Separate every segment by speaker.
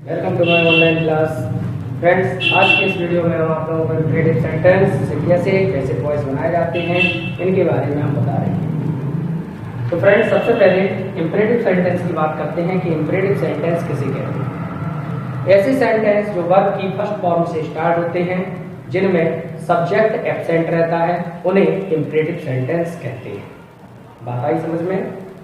Speaker 1: Welcome to my online class. Friends, आज के इस वीडियो में हम आप लोगों को इम्परेटिव सेंटेंस से कैसे पैसिव वॉइस बनाए जाते हैं इनके बारे में हम बता रहे हैं। तो फ्रेंड्स, सबसे पहले इम्परेटिव सेंटेंस की बात करते हैं कि इम्परेटिव सेंटेंस किसे कहते हैं। ऐसे सेंटेंस जो वर्ब की फर्स्ट फॉर्म से स्टार्ट होते हैं, जिनमें सब्जेक्ट एब्सेंट रहता है, उन्हें इम्परेटिव सेंटेंस कहते हैं। बात आई समझ में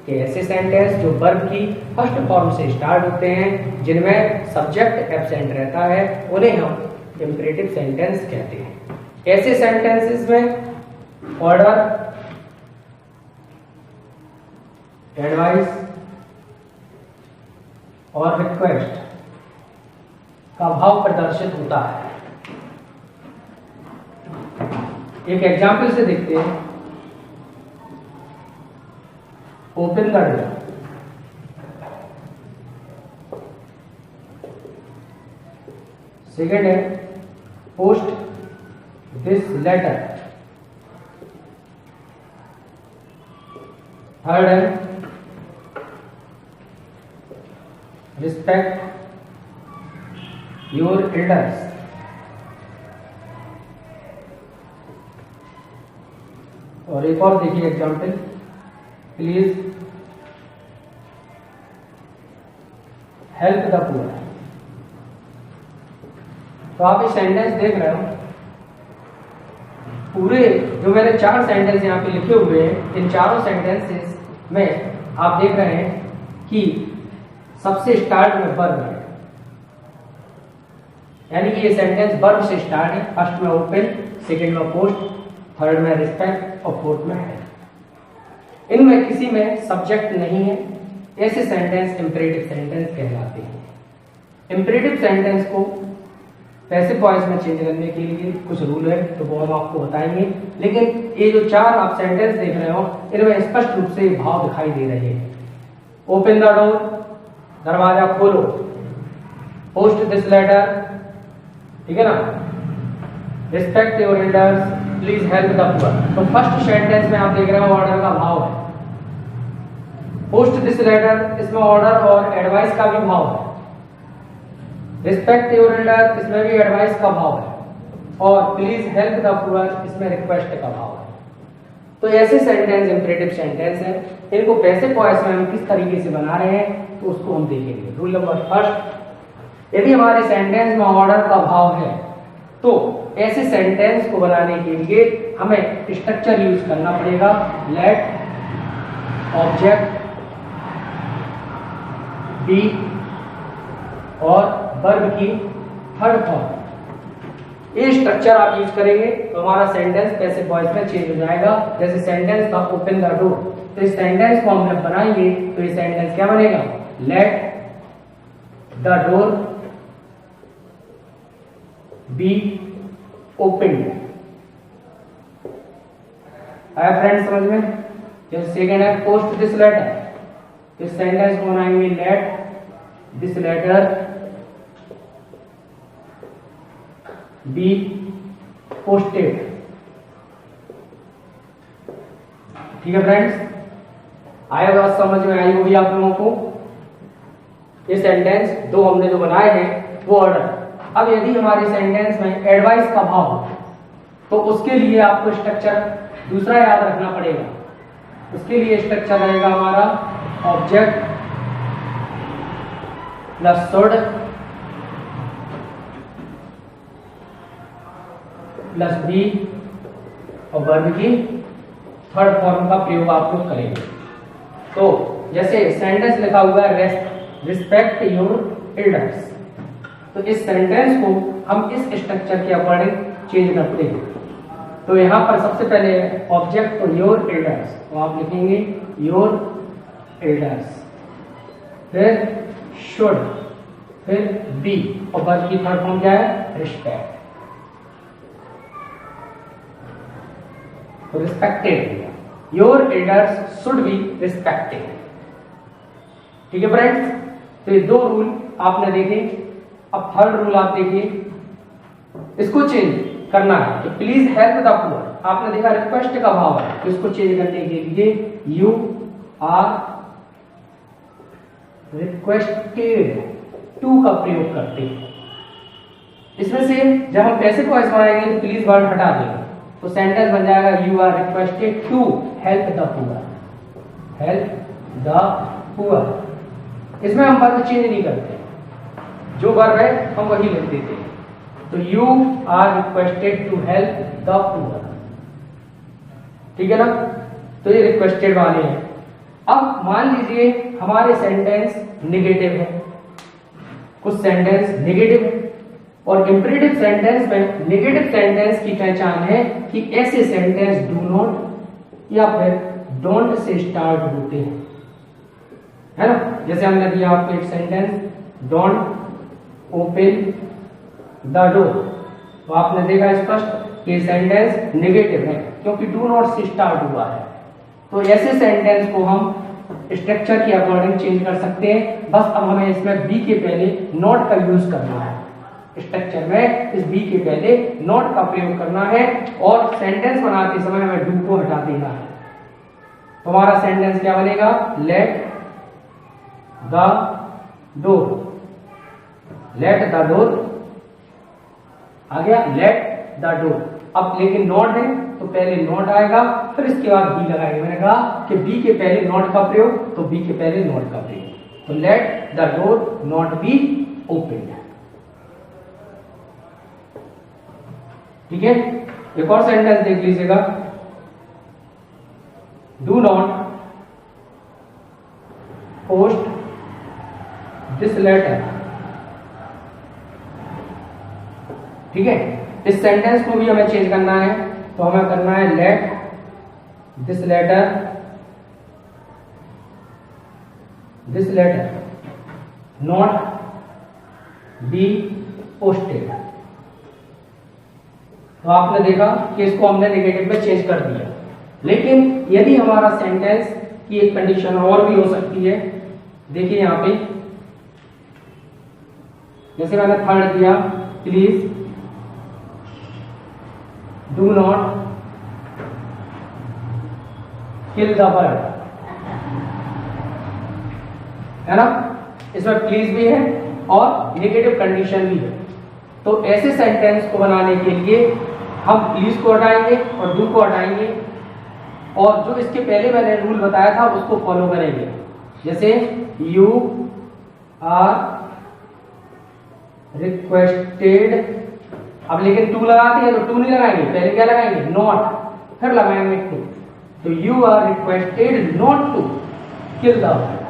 Speaker 1: कि ऐसे सेंटेंस जो वर्ब की फर्स्ट फॉर्म से स्टार्ट होते हैं, जिनमें सब्जेक्ट एब्सेंट रहता है, उन्हें हम इम्परेटिव सेंटेंस कहते हैं। ऐसे सेंटेंसेस में ऑर्डर, एडवाइस और रिक्वेस्ट का भाव प्रदर्शित होता है। एक एग्जाम्पल से देखते हैं। ओपन द डोर, सेकेंड है पोस्ट दिस लेटर, थर्ड है रिस्पेक्ट योर एल्डर्स, और एक और देखिए example, please help the poor. तो आप ये सेंटेंस देख रहे हो, पूरे जो मैंने 4 सेंटेंस यहाँ पे लिखे हुए हैं, इन चारों सेंटेंसेस में आप देख रहे हैं कि सबसे स्टार्ट में वर्ब है, यानी कि ये सेंटेंस वर्ब से स्टार्ट है। फर्स्ट में ओपन, सेकंड में पोस्ट, थर्ड में रिस्पेक्ट और फोर्थ में है। इनमें किसी में सब्जेक्ट नहीं है। ऐसे सेंटेंस इंपरेटिव सेंटेंस कहलाते हैं। इंपरेटिव सेंटेंस को पैसिव वॉइस में चेंज करने के लिए कुछ रूल है, तो वो हम आपको बताएंगे। लेकिन ये जो 4 आप सेंटेंस देख रहे हो, इनमें स्पष्ट रूप से भाव दिखाई दे रहे हैं। ओपन द डोर, दरवाजा खोलो। पोस्ट दिस लेटर, ठीक है ना। Respect your elders, please help the poor. तो फर्स्ट सेंटेंस में आप देख रहे हो ऑर्डर का भाव है। पोस्ट दिस लेटर, इसमें ऑर्डर और एडवाइस का भी भाव है। रिस्पेक्ट योर एल्डर, इसमें भी एडवाइस का भाव है। और प्लीज हेल्प द पुअर, इसमें रिक्वेस्ट का भाव है। तो ऐसे सेंटेंस इंपरेटिव सेंटेंस है। इनको पैसिव वॉइस में हम किस तरीके से बना रहे हैं, तो उसको हम देखेंगे। रूल नंबर फर्स्ट, यदि हमारे सेंटेंस में ऑर्डर का भाव है, तो ऐसे सेंटेंस को बनाने के लिए हमें स्ट्रक्चर यूज करना पड़ेगा। लेट ऑब्जेक्ट बी और वर्ब की थर्ड फॉर्म। ये स्ट्रक्चर आप यूज करेंगे तो हमारा सेंटेंस पैसिव वॉइस में चेंज हो जाएगा। जैसे सेंटेंस था ओपन द डोर, तो इस सेंटेंस को हम जब बनाएंगे तो ये सेंटेंस क्या बनेगा? Let the door be open. आया फ्रेंड्स समझ में? जैसे सेकेंड है पोस्ट दिस लेटर, इस सेंटेंस को बनाएंगे let this letter be posted. ठीक है फ्रेंड्स, आया बात समझ में आई होगी आप लोगों को। ये सेंटेंस दो हमने जो बनाए हैं वो ऑर्डर। अब यदि हमारे सेंटेंस में एडवाइस का भाव हो, तो उसके लिए आपको स्ट्रक्चर दूसरा याद रखना पड़ेगा। उसके लिए स्ट्रक्चर रहेगा हमारा object plus should plus be और वर्ब की थर्ड फॉर्म का प्रयोग आप लोग करेंगे। तो जैसे सेंटेंस लिखा हुआ है रिस्पेक्ट योर एल्डर्स, तो इस सेंटेंस को हम इस स्ट्रक्चर के अकॉर्डिंग चेंज करते हैं। तो यहां पर सबसे पहले ऑब्जेक्ट तो योर एल्डर्स, तो आप लिखेंगे योर एल्डर्स, फिर शुड, फिर बी और वर्ब की थर्ड फॉर्म क्या है? रिस्पेक्ट। तो respected, your elders should be respected. ठीक है फ्रेंड्स, तो ये 2 रूल आपने देखे। अब थर्ड रूल आप देखिए, इसको चेंज करना है कि प्लीज हेल्प द पुअर। आपने देखा रिक्वेस्ट का भाव है, तो इसको चेंज करने के लिए यू आर रिक्वेस्टेड टू का प्रयोग करते हैं। इसमें से जब हम पैसिव वॉइस बनाएंगे तो प्लीज वर्ड हटा देंगे, तो सेंटेंस बन जाएगा you are requested to help the poor, help the poor. इसमें हम वर्ब चेंज नहीं करते, जो वर्ब है हम वही लिख देते हैं। तो you are requested to help the poor, ठीक है ना। तो ये रिक्वेस्टेड वाले हैं। अब मान लीजिए हमारे सेंटेंस नेगेटिव है, कुछ सेंटेंस नेगेटिव है, और इंपरेटिव सेंटेंस में नेगेटिव सेंटेंस की पहचान है कि ऐसे सेंटेंस डू नॉट या फिर डोंट से स्टार्ट होते हैं, है ना। जैसे हमने दिया आपको एक sentence, don't open the door, तो आपने देखा स्पष्ट कि सेंटेंस नेगेटिव है क्योंकि डू नॉट से स्टार्ट हुआ है। तो ऐसे सेंटेंस को हम स्ट्रक्चर के अकॉर्डिंग चेंज कर सकते हैं। बस अब हमें इसमें बी के पहले नॉट का यूज करना है, स्ट्रक्चर में इस बी के पहले नॉट का प्रयोग करना है, और सेंटेंस बनाते समय हमें डू को हटा देना है। तो हमारा सेंटेंस क्या बनेगा, let the door, let the door आ गया, लेट द डोर। अब लेकिन नॉट है तो पहले नॉट आएगा, फिर इसके बाद बी लगाएंगे। मैंने कहा कि बी के पहले नॉट का प्रयोग, तो बी के पहले नॉट का प्रयोग। तो let the door not be open, ठीक है। एक और सेंटेंस देख लीजिएगा, do not post this letter, ठीक है। इस सेंटेंस को भी हमें चेंज करना है, तो हमें करना है let this letter not be posted. तो आपने देखा कि इसको हमने नेगेटिव में चेंज कर दिया। लेकिन यदि हमारा सेंटेंस की एक कंडीशन और भी हो सकती है, देखिए यहां पे जैसे मैंने थर्ड दिया, please do not kill the bird, है ना। इसमें प्लीज भी है और नेगेटिव कंडीशन भी है। तो ऐसे सेंटेंस को बनाने के लिए हम प्लीज को हटाएंगे और डू को हटाएंगे, और जो इसके पहले मैंने रूल बताया था उसको फॉलो करेंगे। जैसे यू आर रिक्वेस्टेड, अब लेकिन टू लगाते हैं तो टू नहीं लगाएंगे, पहले क्या लगाएंगे, नॉट, फिर लगाएंगे टू। तो you are requested not to kill the bird,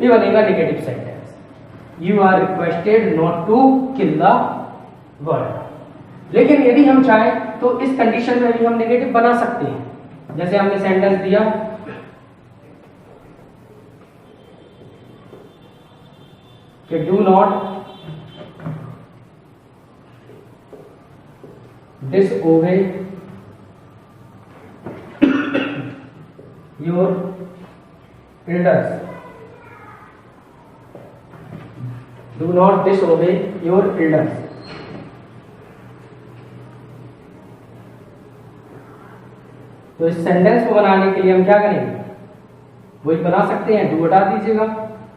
Speaker 1: ये बनेगा negative sentence. You are requested not to kill the bird. लेकिन यदि हम चाहें तो इस कंडीशन में भी हम नेगेटिव बना सकते हैं। जैसे हमने सेंटेंस दिया, कि do not disobey your elders, do not disobey your elders। तो इस सेंटेंस को बनाने के लिए हम क्या करेंगे, वही बना सकते हैं, डू हटा दीजिएगा,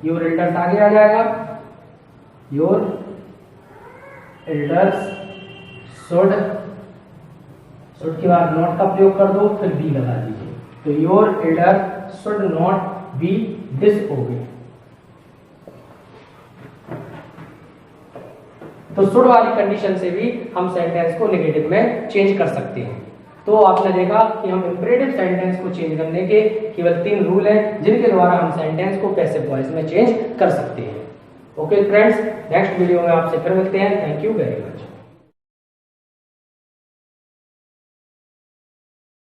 Speaker 1: योर एल्डर्स आगे आ जाएगा, योर एल्डर्स शुड, शुड के बाद नॉट का प्रयोग कर दो, फिर बी लगा दीजिए। तो your Elder should not be disobey. तो शुड वाली कंडीशन से भी हम सेंटेंस को नेगेटिव में चेंज कर सकते हैं। तो आपने देखा कि हम इंपरेटिव सेंटेंस को चेंज करने के केवल 3 रूल हैं, जिनके द्वारा हम सेंटेंस को पैसिव वॉइस में चेंज कर सकते हैं। ओके फ्रेंड्स, नेक्स्ट वीडियो में आपसे फिर मिलते हैं। Thank you very much.